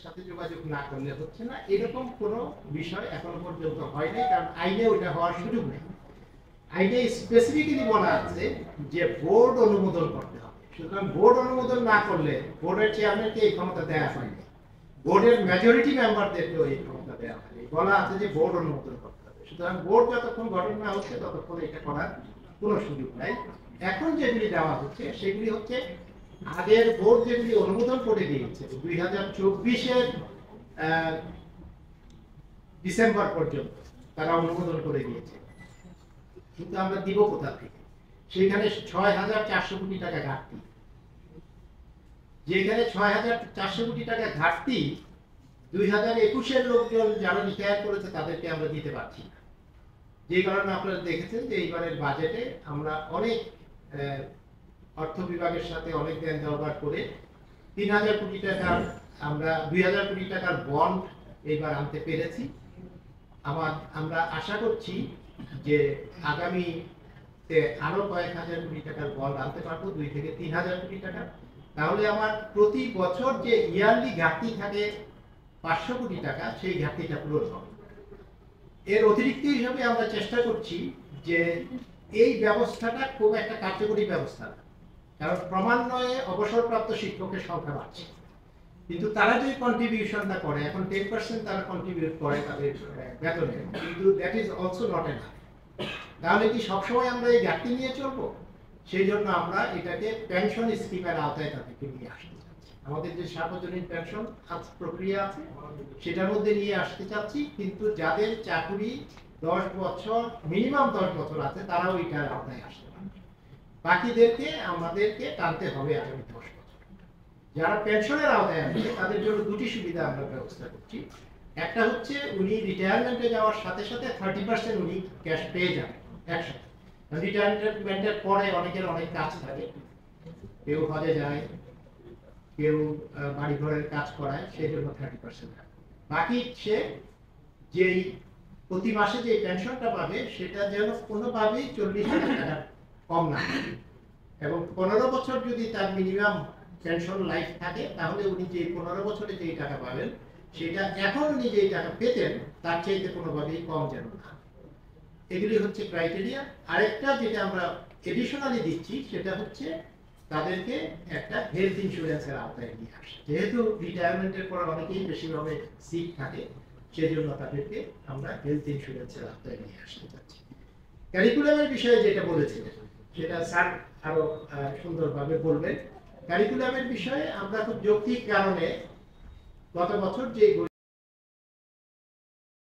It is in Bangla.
সাথে যোগাযোগ না করলে হচ্ছে না, এরকম কোনো বিষয় এখনো পর্যন্ত হয় নাই, কারণ আইনে ওইটা হওয়ার সুযোগ নেই। আইনে স্পেসিফিক্যালি বলা আছে যে বোর্ড অনুমোদন করতে হবে। সুতরাং বোর্ড অনুমোদন না করলে বোর্ডের চেয়ারম্যানকে এই ক্ষমতা দেওয়া হয়নি, বোর্ডের মেজরিটি মেম্বারদেরকেও এই ক্ষমতা দেওয়া হয়নি। বলা আছে যে বোর্ড অনুমোদন করতে হবে। সুতরাং বোর্ড যতক্ষণ গঠন না হচ্ছে ততক্ষণ এটা করার কোনো সুযোগ নাই। এখন যেগুলি দেওয়া হচ্ছে সেগুলি হচ্ছে আগের বোর্ড যেগুলি অনুমোদন করে দিয়েছে 2024-এর ডিসেম্বর পর্যন্ত তারা অনুমোদন করে দিয়েছে, কিন্তু আমরা দিব কোথা থেকে? সেখানে 6,400 কোটি টাকা ঘাটতি। যেখানে 6,400 কোটি টাকা ঘাটতি 2021-এর লোকজন যারা রিটায়ার করেছে তাদেরকে আমরা দিতে পারছি না। যে কারণে আপনারা দেখেছেন যে এইবারের বাজেটে আমরা অনেক অর্থ বিভাগের সাথে অনেক জ্ঞান ব্যবহার করে 3,000 কোটি টাকার আমরা 2,000 কোটি টাকার বন্ড এইবার আনতে পেরেছি। আমরা আশা করছি যে আগামীতে আরো কয়েক হাজার কোটি টাকার বন্ড আনতে পারবো, 2 থেকে 3,000 কোটি টাকা। তাহলে আমার প্রতি বছর যে ইয়ারলি ঘাটতি থাকে 500 কোটি টাকা, সেই ঘাটতিটা পূরণ হবে। এর অতিরিক্ত হিসাবে আমরা চেষ্টা করছি যে এই ব্যবস্থাটা খুব একটা কার্যকরী ব্যবস্থা না, কারণ ক্রমান্বয়ে অবসরপ্রাপ্ত শিক্ষকের সংখ্যা বাড়ছে, কিন্তু তারা যে কন্ট্রিবিউশনটা করে, এখন 10% তারা কন্ট্রিবিউট করে তাদের বেতনে, কিন্তু that is also not enough. তাহলে কি সবসময় আমরা এই ঘাটতি নিয়ে চলবো? সেই জন্য আমরা এটাকে পেনশন স্কিমের আওতায় তাদেরকে নিয়ে আসতে চাচ্ছি। আমাদের যে সার্বজনীন পেনশন প্রক্রিয়া আছে সেটার মধ্যে নিয়ে আসতে চাচ্ছি, কিন্তু যাদের চাকরি 10 বছর মিনিমাম 10 বছর আছে তারাও এটার আওতায় আসতে পারবে। বাকিদেরকে আমাদেরকে টানতে হবে আগামী 10 বছর। যারা পেনশনের আওতায় আসবে তাদের জন্য দুটি সুবিধা আমরা ব্যবস্থা করছি। একটা হচ্ছে উনি রিটায়ারমেন্টে যাওয়ার সাথে সাথে 30% উনি ক্যাশ পেয়ে যাবেন একসাথে। রিটায়ারমেন্টের পরে অনেকের অনেক কাজ থাকে, কেউ হজে যায়, কেউ বাড়ি ঘরের কাজ করায়, সেই জন্য 30% থাকে। বাকি সে যেই প্রতি মাসে যে পেনশনটা পাবে সেটা যেন কোনোভাবেই 40,000 টাকা কম না হয়, এবং 15 বছর যদি তার মিনিমাম পেনশন লাইফ থাকে তাহলে উনি যে 15 বছরে যেই টাকা পাবেন সেটা এখন উনি যেই টাকা পেতেন তার চাইতে কোনোভাবেই কম যেন না। এগুলি হচ্ছে ক্রাইটেরিয়া। আরেকটা যেটা আমরা এডিশনালি দিচ্ছি সেটা হচ্ছে তাদেরকে একটা হেলথ ইন্স্যুরেন্সের আওতায় নিয়ে আসে। যেহেতু রিটায়ারমেন্টের পর অনেকেই বেশিরভাবে সিক থাকে, সেই জন্য তাদেরকে আমরা হেলথ ইন্স্যুরেন্সের আওতায় নিয়ে আসতে চাচ্ছি। ক্যারিকুলামের বিষয়ে যেটা বলেছিলেন সেটা স্যার আরো সুন্দরভাবে বলবেন। কারিকুলামের বিষয়ে আমরা খুব যৌক্তিক কারণে গত বছর যে